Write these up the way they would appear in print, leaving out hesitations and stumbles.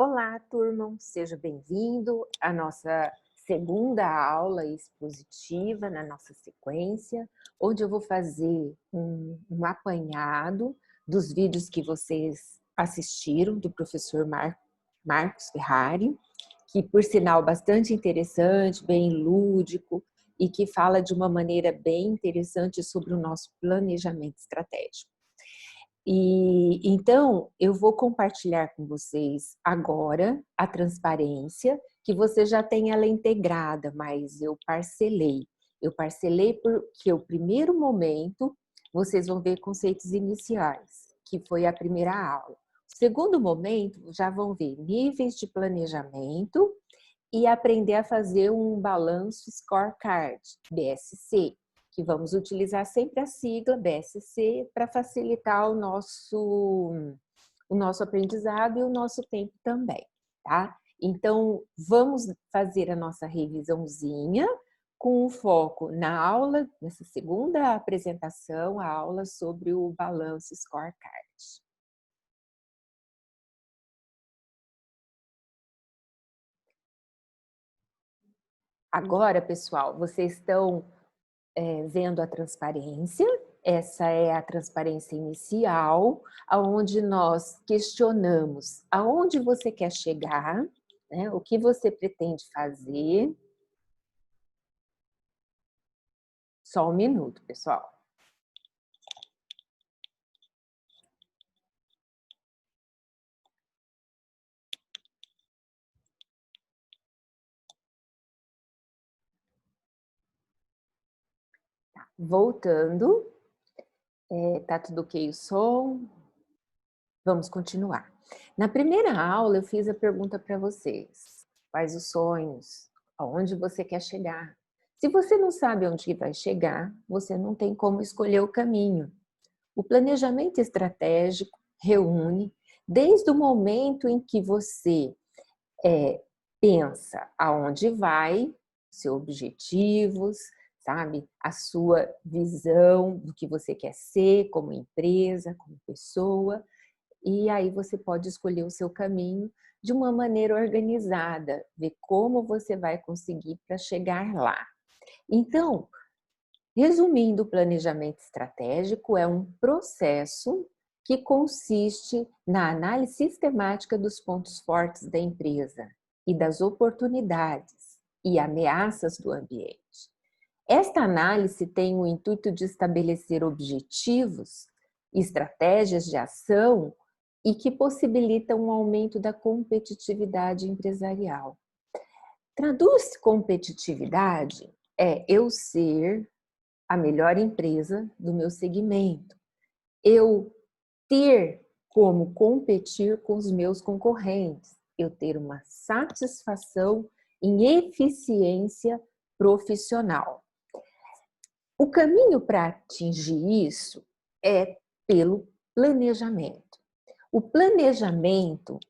Olá, turma, seja bem-vindo à nossa segunda aula expositiva na nossa sequência, onde eu vou fazer um apanhado dos vídeos que vocês assistiram do professor Marcos Ferrari, que por sinal bastante interessante, bem lúdico e que fala de uma maneira bem interessante sobre o nosso planejamento estratégico. E então eu vou compartilhar com vocês agora a transparência, que você já tem ela integrada, mas eu parcelei. Eu parcelei porque o primeiro momento vocês vão ver conceitos iniciais, que foi a primeira aula. O segundo momento já vão ver níveis de planejamento e aprender a fazer um balanço scorecard, BSC, que vamos utilizar sempre a sigla BSC para facilitar o nosso aprendizado e o nosso tempo também, tá? Então, vamos fazer a nossa revisãozinha com foco na aula, nessa segunda apresentação, a aula sobre o balanço scorecard. Agora, pessoal, vocês estão vendo a transparência. Essa é a transparência inicial, aonde nós questionamos aonde você quer chegar, né? O que você pretende fazer. Só um minuto, pessoal. Tá, voltando, tá tudo ok o som? Vamos continuar. Na primeira aula eu fiz a pergunta para vocês: quais os sonhos? Aonde você quer chegar? Se você não sabe onde vai chegar, você não tem como escolher o caminho. O planejamento estratégico reúne desde o momento em que você pensa aonde vai, seus objetivos, sabe? A sua visão do que você quer ser como empresa, como pessoa, e aí você pode escolher o seu caminho de uma maneira organizada, ver como você vai conseguir para chegar lá. Então, resumindo, o planejamento estratégico é um processo que consiste na análise sistemática dos pontos fortes da empresa e das oportunidades e ameaças do ambiente. Esta análise tem o intuito de estabelecer objetivos, estratégias de ação e que possibilitam um aumento da competitividade empresarial. Traduz competitividade é eu ser a melhor empresa do meu segmento, eu ter como competir com os meus concorrentes, eu ter uma satisfação em eficiência profissional. O caminho para atingir isso é pelo planejamento. O planejamento,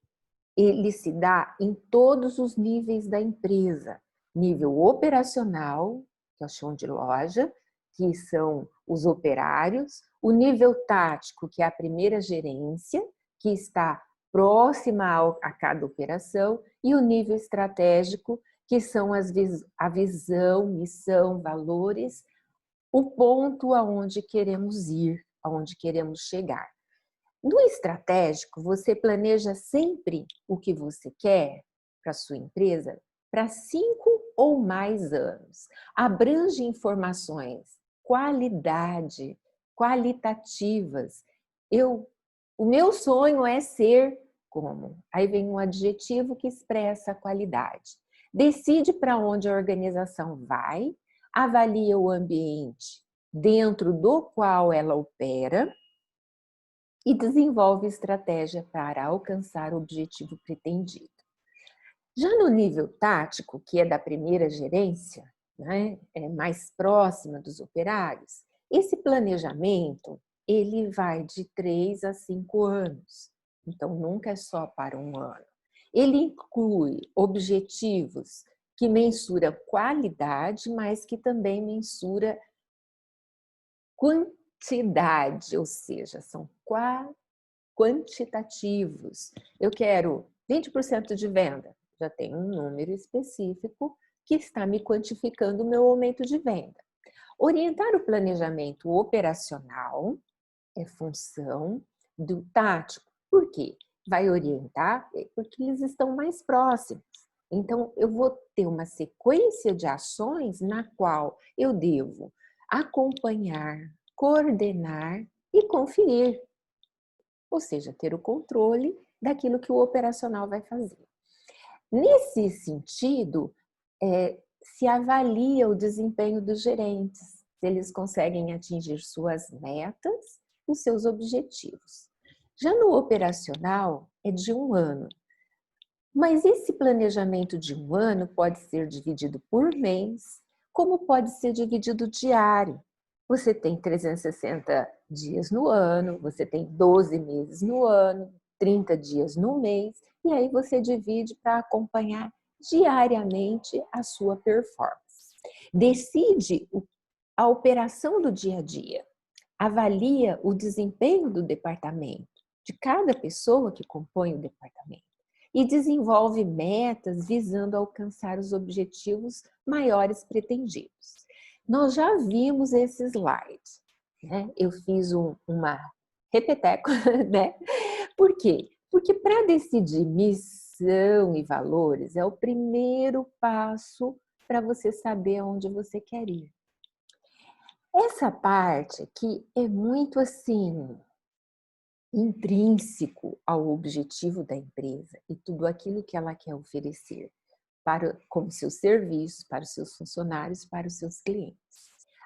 ele se dá em todos os níveis da empresa. Nível operacional, que é o chão de loja, que são os operários. O nível tático, que é a primeira gerência, que está próxima a cada operação. E o nível estratégico, que são a visão, missão, valores, o ponto aonde queremos ir, aonde queremos chegar. No estratégico, você planeja sempre o que você quer para a sua empresa para 5 ou mais anos. Abrange informações, qualitativas. O meu sonho é ser como? Aí vem um adjetivo que expressa a qualidade. Decide para onde a organização vai, avalia o ambiente dentro do qual ela opera e desenvolve estratégia para alcançar o objetivo pretendido. Já no nível tático, que é da primeira gerência, né, é mais próxima dos operários, esse planejamento ele vai de 3 a 5 anos, então nunca é só para um ano. Ele inclui objetivos que mensuram qualidade, mas que também mensura quantidade, ou seja, são quantitativos. Eu quero 20% de venda, já tem um número específico que está me quantificando o meu aumento de venda. Orientar o planejamento operacional é função do tático. Por quê? Vai orientar porque eles estão mais próximos. Então, eu vou ter uma sequência de ações na qual eu devo acompanhar, coordenar e conferir, ou seja, ter o controle daquilo que o operacional vai fazer. Nesse sentido, se avalia o desempenho dos gerentes, se eles conseguem atingir suas metas e seus objetivos. Já no operacional, é de 1 ano. Mas esse planejamento de 1 ano pode ser dividido por mês, como pode ser dividido diário. Você tem 360 dias no ano, você tem 12 meses no ano, 30 dias no mês, e aí você divide para acompanhar diariamente a sua performance. Decide a operação do dia a dia, avalia o desempenho do departamento, de cada pessoa que compõe o departamento, e desenvolve metas visando alcançar os objetivos maiores pretendidos. Nós já vimos esse slide, né? Eu fiz uma repeteco, né? Por quê? Porque para decidir missão e valores é o primeiro passo para você saber aonde você quer ir. Essa parte aqui é muito assim intrínseco ao objetivo da empresa e tudo aquilo que ela quer oferecer como seus serviços, para os seus funcionários, para os seus clientes.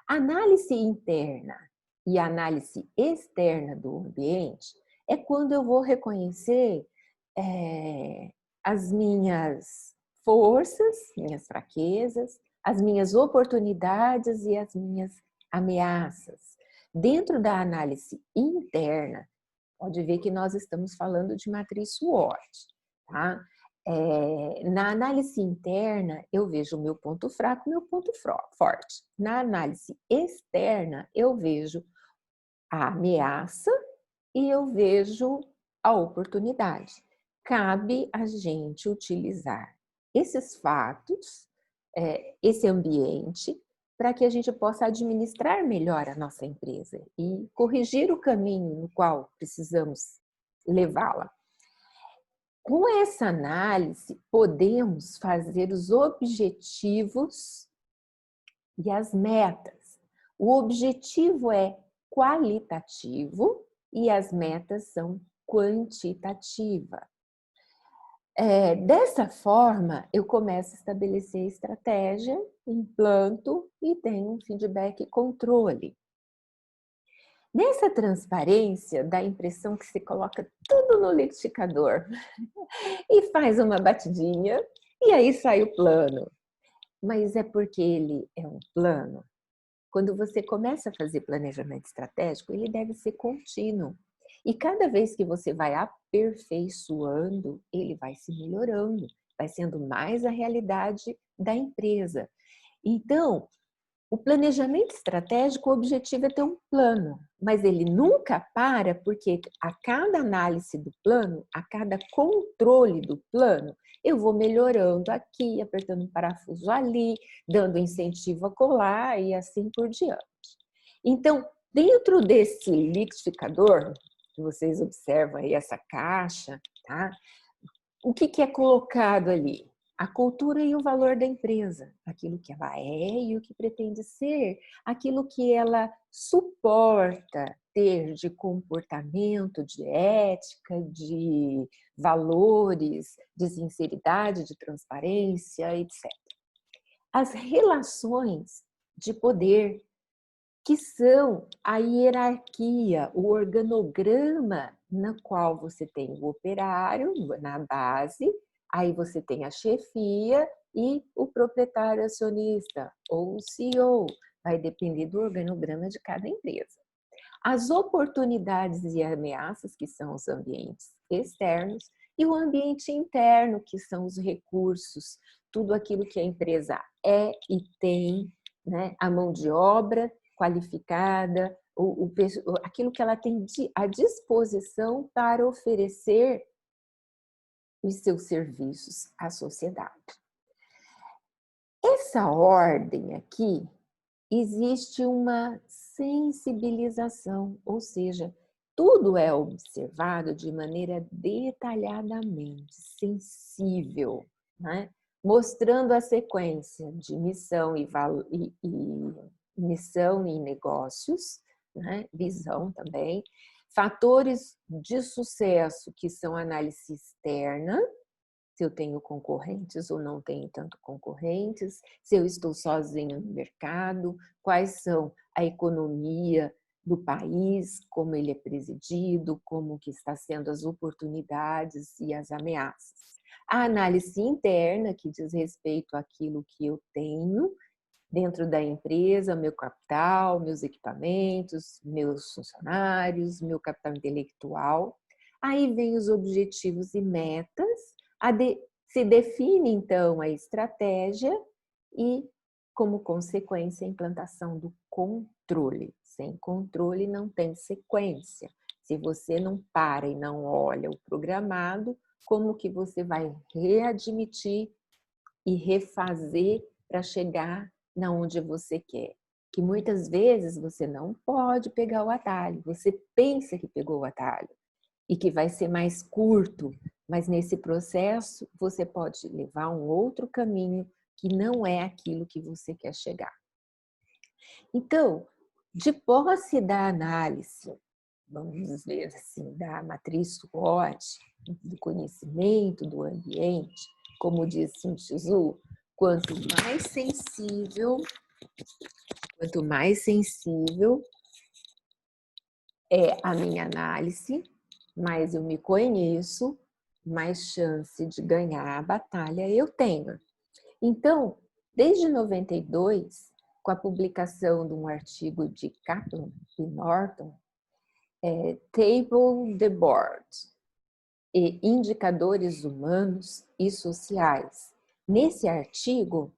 A análise interna e a análise externa do ambiente é quando eu vou reconhecer as minhas forças, minhas fraquezas, as minhas oportunidades e as minhas ameaças. Dentro da análise interna, pode ver que nós estamos falando de matriz SWOT, tá? Na análise interna, eu vejo o meu ponto fraco e o meu ponto forte. Na análise externa, eu vejo a ameaça e eu vejo a oportunidade. Cabe a gente utilizar esses fatos, esse ambiente, para que a gente possa administrar melhor a nossa empresa e corrigir o caminho no qual precisamos levá-la. Com essa análise, podemos fazer os objetivos e as metas. O objetivo é qualitativo e as metas são quantitativas. Dessa forma, eu começo a estabelecer estratégia, implanto e tenho um feedback e controle. Nessa transparência, dá a impressão que você coloca tudo no liquidificador e faz uma batidinha e aí sai o plano. Mas é porque ele é um plano. Quando você começa a fazer planejamento estratégico, ele deve ser contínuo. E cada vez que você vai aperfeiçoando, ele vai se melhorando, vai sendo mais a realidade da empresa. Então, o planejamento estratégico, o objetivo é ter um plano, mas ele nunca para porque a cada análise do plano, a cada controle do plano, eu vou melhorando aqui, apertando um parafuso ali, dando incentivo a colar e assim por diante. Então, dentro desse liquidificador, que vocês observam aí essa caixa, tá? O que é colocado ali? A cultura e o valor da empresa, aquilo que ela é e o que pretende ser, aquilo que ela suporta ter de comportamento, de ética, de valores, de sinceridade, de transparência, etc. As relações de poder, que são a hierarquia, o organograma na qual você tem o operário na base, aí você tem a chefia e o proprietário acionista ou o CEO, vai depender do organograma de cada empresa. As oportunidades e ameaças, que são os ambientes externos, e o ambiente interno, que são os recursos, tudo aquilo que a empresa é e tem, né? A mão de obra qualificada, aquilo que ela tem à disposição para oferecer os seus serviços à sociedade. Essa ordem aqui, existe uma sensibilização, ou seja, tudo é observado de maneira detalhadamente sensível, né? Mostrando a sequência de missão e missão e negócios, né? Visão também, fatores de sucesso que são análise externa, se eu tenho concorrentes ou não tenho tanto concorrentes, se eu estou sozinho no mercado, quais são a economia do país, como ele é presidido, como que está sendo as oportunidades e as ameaças. A análise interna, que diz respeito àquilo que eu tenho dentro da empresa, meu capital, meus equipamentos, meus funcionários, meu capital intelectual. Aí vem os objetivos e metas, se define então a estratégia e, como consequência, a implantação do controle. Sem controle não tem sequência. Se você não para e não olha o programado, como que você vai readmitir e refazer para chegar na onde você quer? Que muitas vezes você não pode pegar o atalho, você pensa que pegou o atalho e que vai ser mais curto, mas nesse processo você pode levar um outro caminho que não é aquilo que você quer chegar. Então, de posse da análise, vamos dizer assim, da matriz SWOT, do conhecimento do ambiente, como diz Sun Tzu, quanto mais sensível é a minha análise, mais eu me conheço, mais chance de ganhar a batalha eu tenho. Então, desde 92, com a publicação de um artigo de Kaplan e Norton, Table the Board, e indicadores humanos e sociais. Nesse artigo,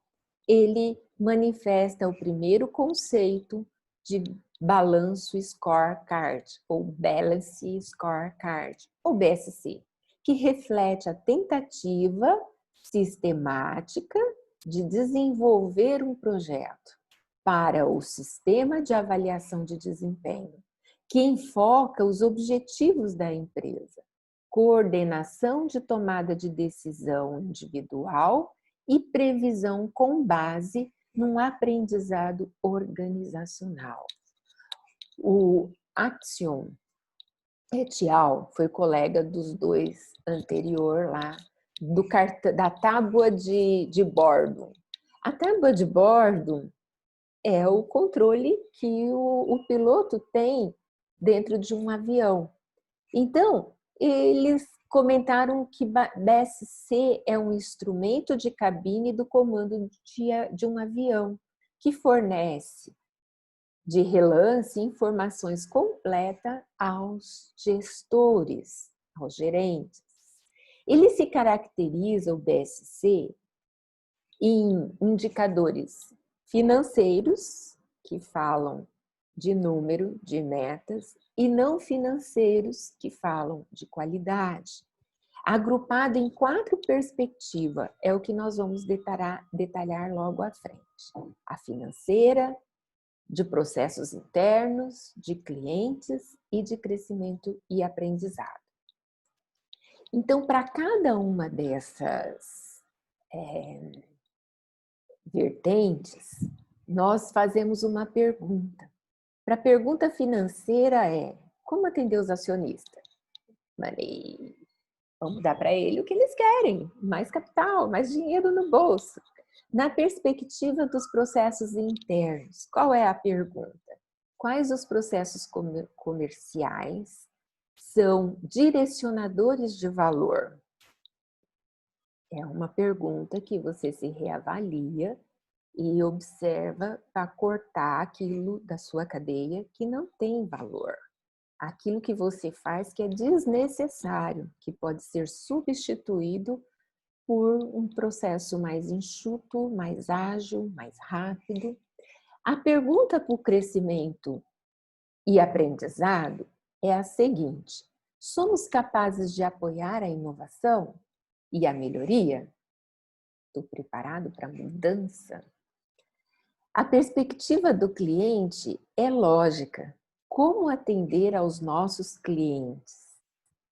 ele manifesta o primeiro conceito de balanço scorecard, ou Balance Scorecard, ou BSC, que reflete a tentativa sistemática de desenvolver um projeto para o sistema de avaliação de desempenho, que enfoca os objetivos da empresa, coordenação de tomada de decisão individual e previsão com base num aprendizado organizacional. O Action et al. Foi colega dos dois anterior lá, da tábua de bordo. A tábua de bordo é o controle que o piloto tem dentro de um avião. Então, eles comentaram que BSC é um instrumento de cabine do comando de um avião, que fornece de relance informações completas aos gestores, aos gerentes. Ele se caracteriza, o BSC, em indicadores financeiros, que falam de número, de metas, e não financeiros, que falam de qualidade. Agrupado em 4 perspectivas, é o que nós vamos detalhar logo à frente. A financeira, de processos internos, de clientes e de crescimento e aprendizado. Então, para cada uma dessas vertentes, nós fazemos uma pergunta. Para a pergunta financeira é: como atender os acionistas? Vamos dar para ele o que eles querem, mais capital, mais dinheiro no bolso. Na perspectiva dos processos internos, qual é a pergunta? Quais os processos comerciais são direcionadores de valor? É uma pergunta que você se reavalia e observa para cortar aquilo da sua cadeia que não tem valor. Aquilo que você faz que é desnecessário, que pode ser substituído por um processo mais enxuto, mais ágil, mais rápido. A pergunta para o crescimento e aprendizado é a seguinte: somos capazes de apoiar a inovação? e a melhoria? Estou preparado para a mudança? A perspectiva do cliente é lógica. Como atender aos nossos clientes?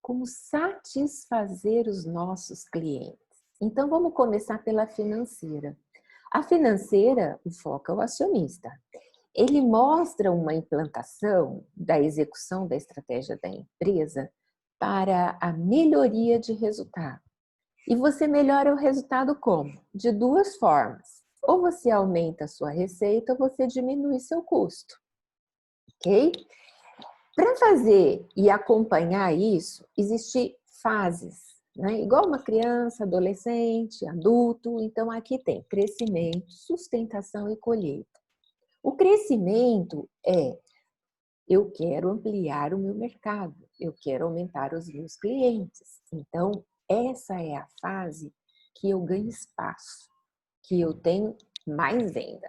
Como satisfazer os nossos clientes? Então, vamos começar pela financeira. A financeira, o foco é o acionista. Ele mostra uma implantação da execução da estratégia da empresa para a melhoria de resultado. E você melhora o resultado como? De duas formas. Ou você aumenta a sua receita ou você diminui seu custo. Ok? Para fazer e acompanhar isso, existem fases, né? Igual uma criança, adolescente, adulto. Então, aqui tem crescimento, sustentação e colheita. O crescimento é: eu quero ampliar o meu mercado, eu quero aumentar os meus clientes. Então, essa é a fase que eu ganho espaço, que eu tenho mais venda.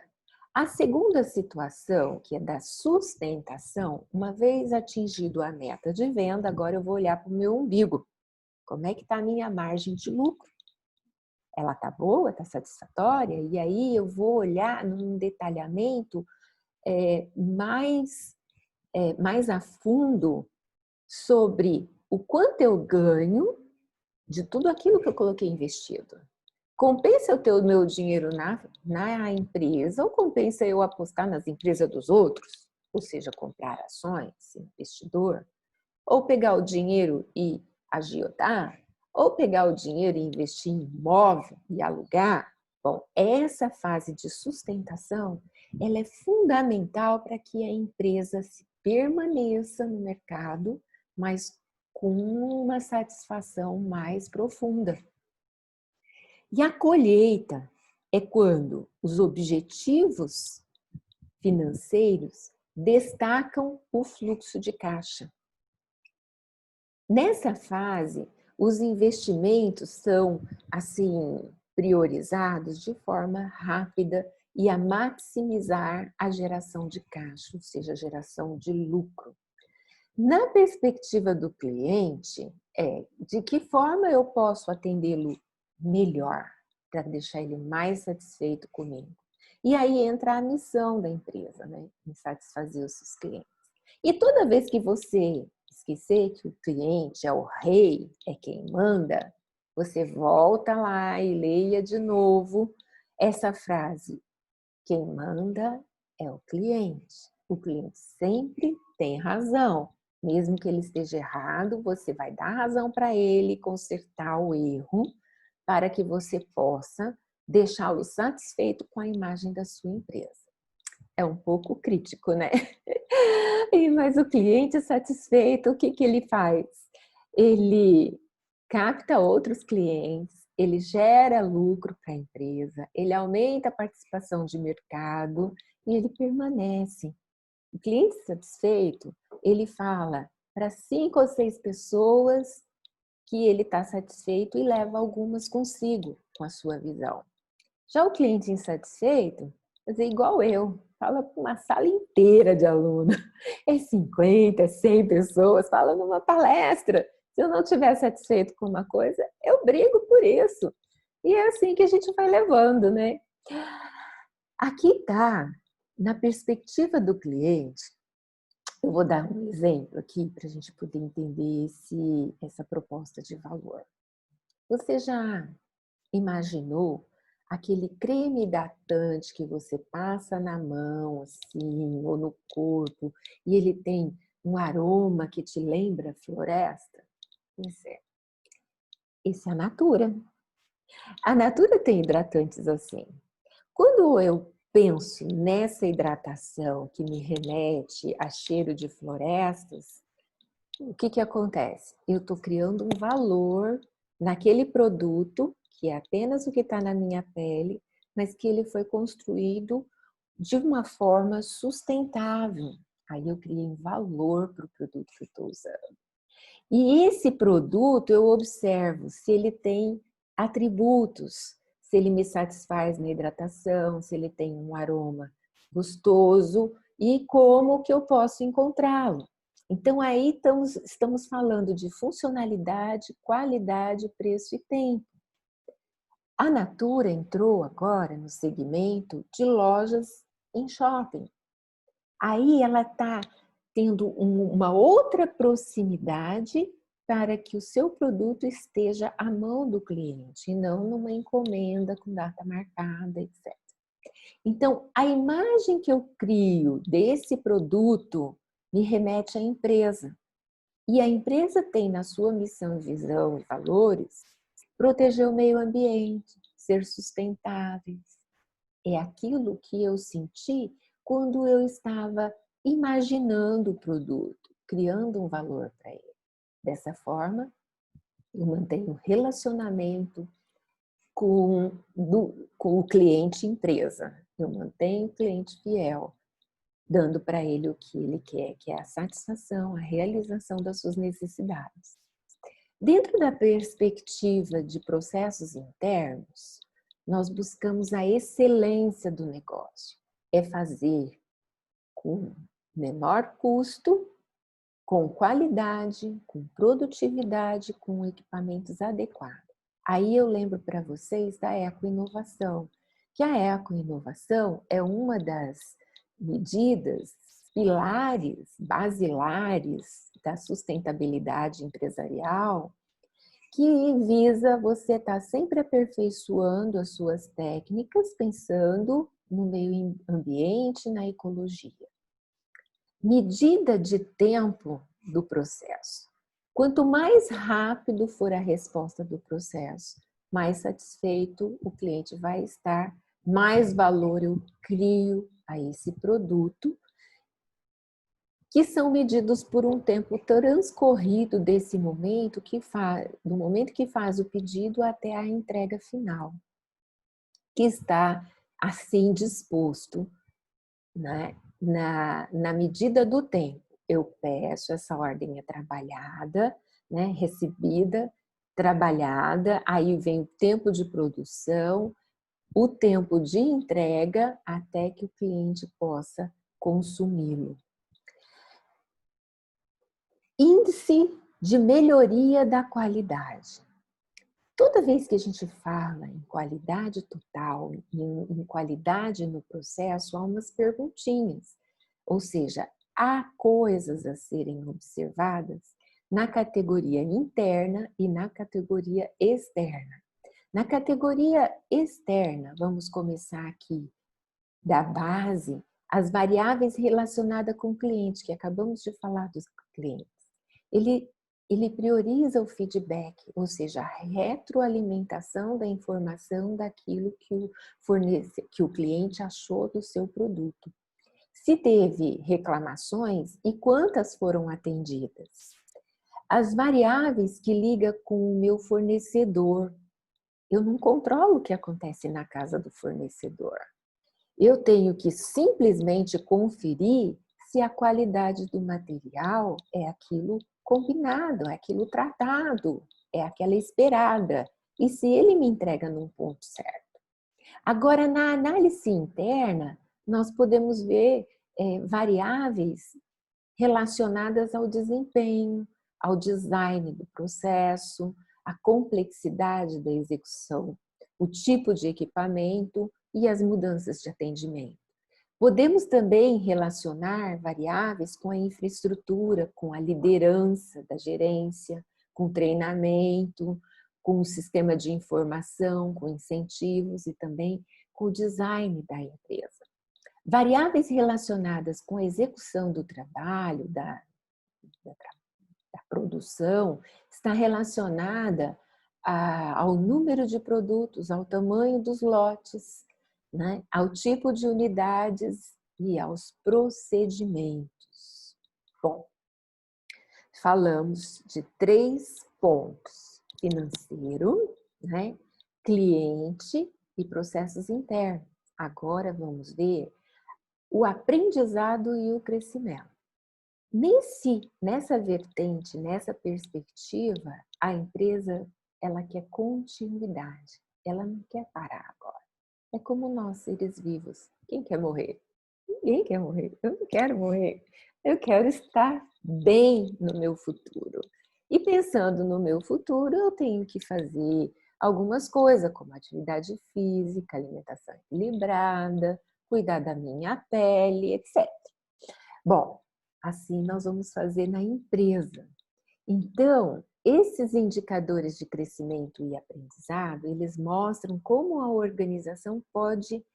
A segunda situação, que é da sustentação, uma vez atingido a meta de venda, agora eu vou olhar para o meu umbigo. Como é que está a minha margem de lucro? Ela está boa, está satisfatória? E aí eu vou olhar num detalhamento mais a fundo sobre o quanto eu ganho de tudo aquilo que eu coloquei investido. Compensa eu ter o meu dinheiro na empresa ou compensa eu apostar nas empresas dos outros? Ou seja, comprar ações, ser investidor? Ou pegar o dinheiro e agiotar? Ou pegar o dinheiro e investir em imóvel e alugar? Bom, essa fase de sustentação, ela é fundamental para que a empresa se permaneça no mercado, mas com uma satisfação mais profunda. E a colheita é quando os objetivos financeiros destacam o fluxo de caixa. Nessa fase, os investimentos são assim priorizados de forma rápida e a maximizar a geração de caixa, ou seja, a geração de lucro. Na perspectiva do cliente, de que forma eu posso atendê-lo melhor para deixar ele mais satisfeito comigo? E aí entra a missão da empresa, né? Em satisfazer os seus clientes. E toda vez que você esquecer que o cliente é o rei, é quem manda, você volta lá e leia de novo essa frase: quem manda é o cliente. O cliente sempre tem razão. Mesmo que ele esteja errado, você vai dar razão para ele, consertar o erro, para que você possa deixá-lo satisfeito com a imagem da sua empresa. É um pouco crítico, né? Mas o cliente satisfeito, o que ele faz? Ele capta outros clientes, ele gera lucro para a empresa, ele aumenta a participação de mercado e ele permanece. O cliente satisfeito, ele fala para 5 ou 6 pessoas que ele está satisfeito e leva algumas consigo com a sua visão. Já o cliente insatisfeito, fazer igual eu, fala para uma sala inteira de alunos, 50, 100 pessoas, fala numa palestra. Se eu não estiver satisfeito com uma coisa, eu brigo por isso. E é assim que a gente vai levando, né? Aqui está, na perspectiva do cliente, eu vou dar um exemplo aqui para a gente poder entender essa proposta de valor. Você já imaginou aquele creme hidratante que você passa na mão, assim, ou no corpo, e ele tem um aroma que te lembra floresta? Pois é, esse é a Natura. A Natura tem hidratantes assim. Quando eu penso nessa hidratação que me remete a cheiro de florestas, o que acontece? Eu estou criando um valor naquele produto, que é apenas o que está na minha pele, mas que ele foi construído de uma forma sustentável. Aí eu criei um valor para o produto que eu estou usando. E esse produto eu observo se ele tem atributos, se ele me satisfaz na hidratação, se ele tem um aroma gostoso e como que eu posso encontrá-lo. Então aí estamos falando de funcionalidade, qualidade, preço e tempo. A Natura entrou agora no segmento de lojas em shopping. Aí ela está tendo uma outra proximidade para que o seu produto esteja à mão do cliente, e não numa encomenda com data marcada, etc. Então, a imagem que eu crio desse produto me remete à empresa. E a empresa tem na sua missão, visão e valores proteger o meio ambiente, ser sustentáveis. É aquilo que eu senti quando eu estava imaginando o produto, criando um valor para ele. Dessa forma, eu mantenho um relacionamento com o cliente empresa. Eu mantenho o cliente fiel, dando para ele o que ele quer, que é a satisfação, a realização das suas necessidades. Dentro da perspectiva de processos internos, nós buscamos a excelência do negócio. É fazer com menor custo, com qualidade, com produtividade, com equipamentos adequados. Aí eu lembro para vocês da ecoinovação, que a ecoinovação é uma das medidas pilares, basilares da sustentabilidade empresarial, que visa você estar sempre aperfeiçoando as suas técnicas, pensando no meio ambiente, na ecologia. Medida de tempo do processo. Quanto mais rápido for a resposta do processo, mais satisfeito o cliente vai estar, mais valor eu crio a esse produto, que são medidos por um tempo transcorrido desse momento do momento que faz o pedido até a entrega final, que está assim disposto, né? Na medida do tempo. Eu peço, essa ordem é trabalhada, né? Recebida, trabalhada, aí vem o tempo de produção, o tempo de entrega até que o cliente possa consumi-lo. Índice de melhoria da qualidade. Toda vez que a gente fala em qualidade total, em qualidade no processo, há umas perguntinhas. Ou seja, há coisas a serem observadas na categoria interna e na categoria externa. Na categoria externa, vamos começar aqui da base, as variáveis relacionadas com o cliente, que acabamos de falar dos clientes. Ele prioriza o feedback, ou seja, a retroalimentação da informação daquilo que o cliente achou do seu produto. Se teve reclamações e quantas foram atendidas. As variáveis que ligam com o meu fornecedor. Eu não controlo o que acontece na casa do fornecedor. Eu tenho que simplesmente conferir se a qualidade do material é aquilo combinado, é aquilo tratado, é aquela esperada. E se ele me entrega num ponto certo. Agora, na análise interna, nós podemos ver variáveis relacionadas ao desempenho, ao design do processo, à complexidade da execução, o tipo de equipamento e as mudanças de atendimento. Podemos também relacionar variáveis com a infraestrutura, com a liderança da gerência, com treinamento, com o sistema de informação, com incentivos e também com o design da empresa. Variáveis relacionadas com a execução do trabalho, da produção, está relacionada ao número de produtos, ao tamanho dos lotes, né? Ao tipo de unidades e aos procedimentos. Bom, falamos de 3 pontos: financeiro, né? Cliente e processos internos. Agora vamos ver o aprendizado e o crescimento. Nessa vertente, nessa perspectiva, a empresa ela quer continuidade, ela não quer parar agora. É como nós, seres vivos. Quem quer morrer? Ninguém quer morrer. Eu não quero morrer. Eu quero estar bem no meu futuro. E pensando no meu futuro, eu tenho que fazer algumas coisas, como atividade física, alimentação equilibrada, cuidar da minha pele, etc. Bom, assim nós vamos fazer na empresa. Então, esses indicadores de crescimento e aprendizado, eles mostram como a organização pode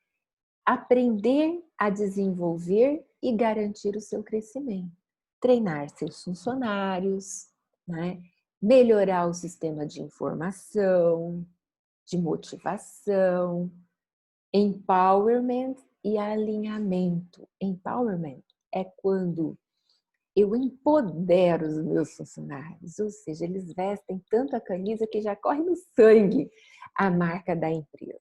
aprender a desenvolver e garantir o seu crescimento. Treinar seus funcionários, né? Melhorar o sistema de informação, de motivação, empowerment e alinhamento. Empowerment é quando eu empodero os meus funcionários, ou seja, eles vestem tanto a camisa que já corre no sangue a marca da empresa.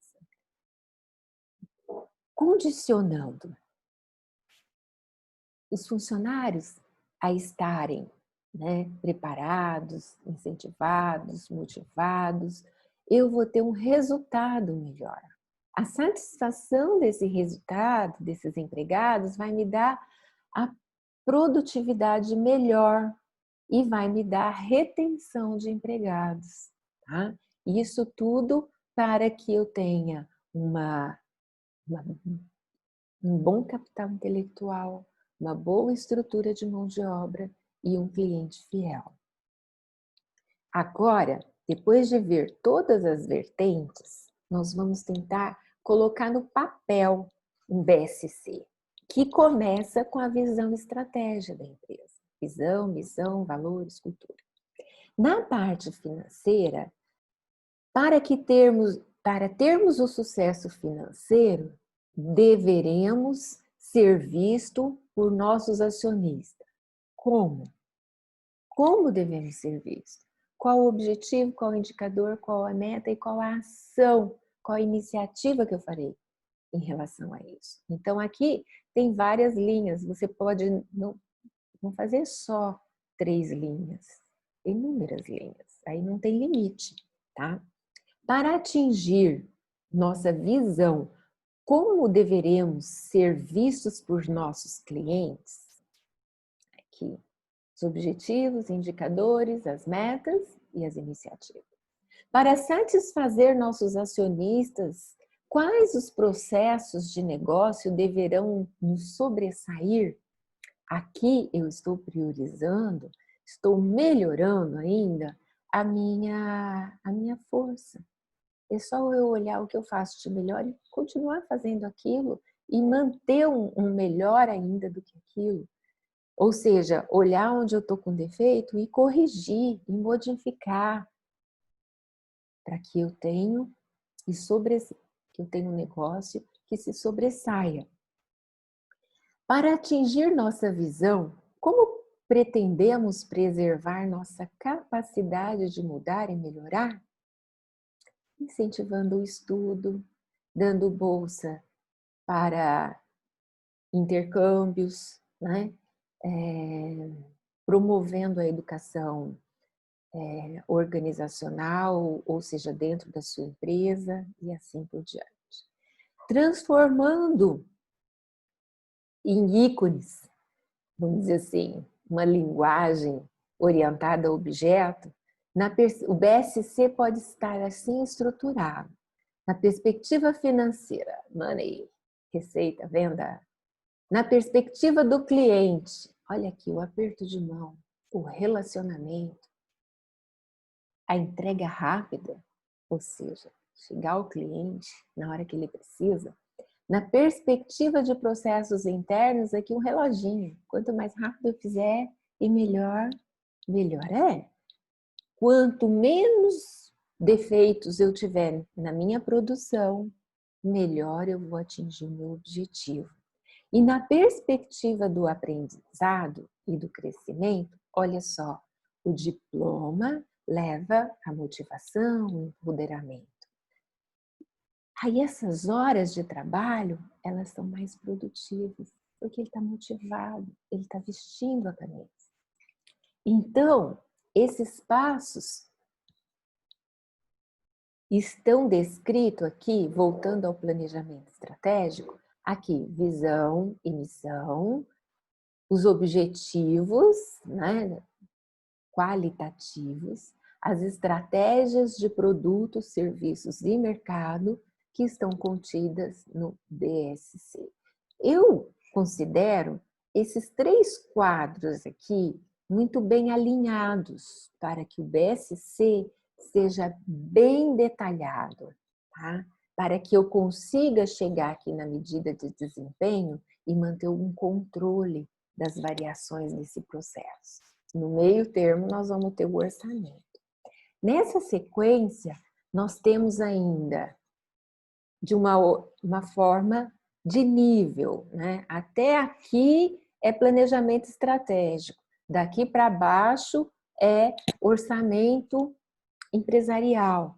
Condicionando os funcionários a estarem, né, preparados, incentivados, motivados, eu vou ter um resultado melhor. A satisfação desse resultado, desses empregados, vai me dar a produtividade melhor e vai me dar retenção de empregados, tá? Isso tudo para que eu tenha um bom capital intelectual, uma boa estrutura de mão de obra e um cliente fiel. Agora, depois de ver todas as vertentes, nós vamos tentar colocar no papel um BSC, que começa com a visão e estratégia da empresa. Visão, missão, valores, cultura. Na parte financeira, para termos o sucesso financeiro, deveremos ser vistos por nossos acionistas. Como? Como devemos ser vistos? Qual o objetivo, qual o indicador, qual a meta e qual a ação, qual a iniciativa que eu farei em relação a isso? Então, aqui tem várias linhas, você pode não fazer só 3 linhas, tem inúmeras linhas, aí não tem limite, tá? Para atingir nossa visão, como deveremos ser vistos por nossos clientes? Aqui, os objetivos, indicadores, as metas e as iniciativas. Para satisfazer nossos acionistas, quais os processos de negócio deverão nos sobressair? Aqui eu estou priorizando, estou melhorando ainda a minha força. É só eu olhar o que eu faço de melhor e continuar fazendo aquilo e manter um melhor ainda do que aquilo. Ou seja, olhar onde eu estou com defeito e corrigir e modificar para que eu tenha um negócio que se sobressaia. Para atingir nossa visão, como pretendemos preservar nossa capacidade de mudar e melhorar? Incentivando o estudo, dando bolsa para intercâmbios, né? Promovendo a educação organizacional, ou seja, dentro da sua empresa e assim por diante. Transformando em ícones, vamos dizer assim, uma linguagem orientada a objeto, o BSC pode estar assim estruturado. Na perspectiva financeira, money, receita, venda. Na perspectiva do cliente, olha aqui o aperto de mão, o relacionamento, a entrega rápida, ou seja, chegar ao cliente na hora que ele precisa. Na perspectiva de processos internos, aqui um reloginho. Quanto mais rápido eu fizer e melhor é. Quanto menos defeitos eu tiver na minha produção, melhor eu vou atingir o meu objetivo. E na perspectiva do aprendizado e do crescimento, olha só, o diploma leva à motivação, ao empoderamento. Aí essas horas de trabalho, elas são mais produtivas, porque ele está motivado, ele está vestindo a camisa. Então, esses passos estão descritos aqui, voltando ao planejamento estratégico, aqui, visão e missão, os objetivos, né, qualitativos, as estratégias de produtos, serviços e mercado que estão contidas no BSC. Eu considero esses 3 quadros aqui muito bem alinhados para que o BSC seja bem detalhado, tá? Para que eu consiga chegar aqui na medida de desempenho e manter um controle das variações desse processo. No meio termo, nós vamos ter o orçamento. Nessa sequência, nós temos ainda de uma forma de nível, né? Até aqui é planejamento estratégico, daqui para baixo é orçamento empresarial.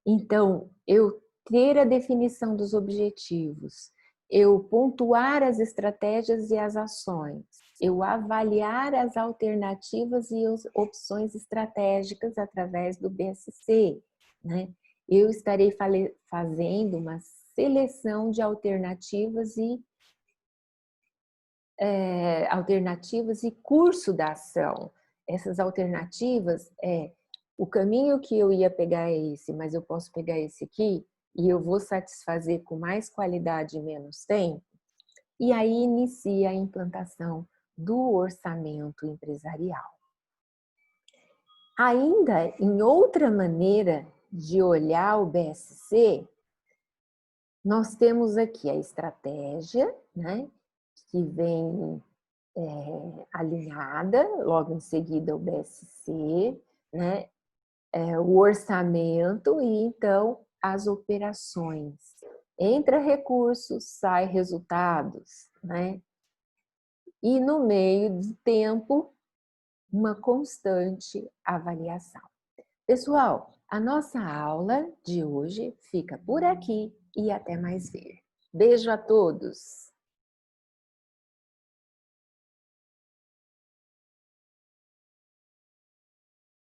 Então, eu ter a definição dos objetivos, eu pontuar as estratégias e as ações, eu avaliar as alternativas e as opções estratégicas através do BSC, né? Eu estarei fazendo uma seleção de alternativas e curso da ação. Essas alternativas o caminho que eu ia pegar é esse, mas eu posso pegar esse aqui e eu vou satisfazer com mais qualidade e menos tempo. E aí inicia a implantação do orçamento empresarial. Ainda em outra maneira de olhar o BSC, nós temos aqui a estratégia, né, que vem alinhada, logo em seguida o BSC, né, o orçamento e então as operações. Entra recursos, sai resultados, né? E no meio do tempo, uma constante avaliação. Pessoal, a nossa aula de hoje fica por aqui e até mais ver. Beijo a todos!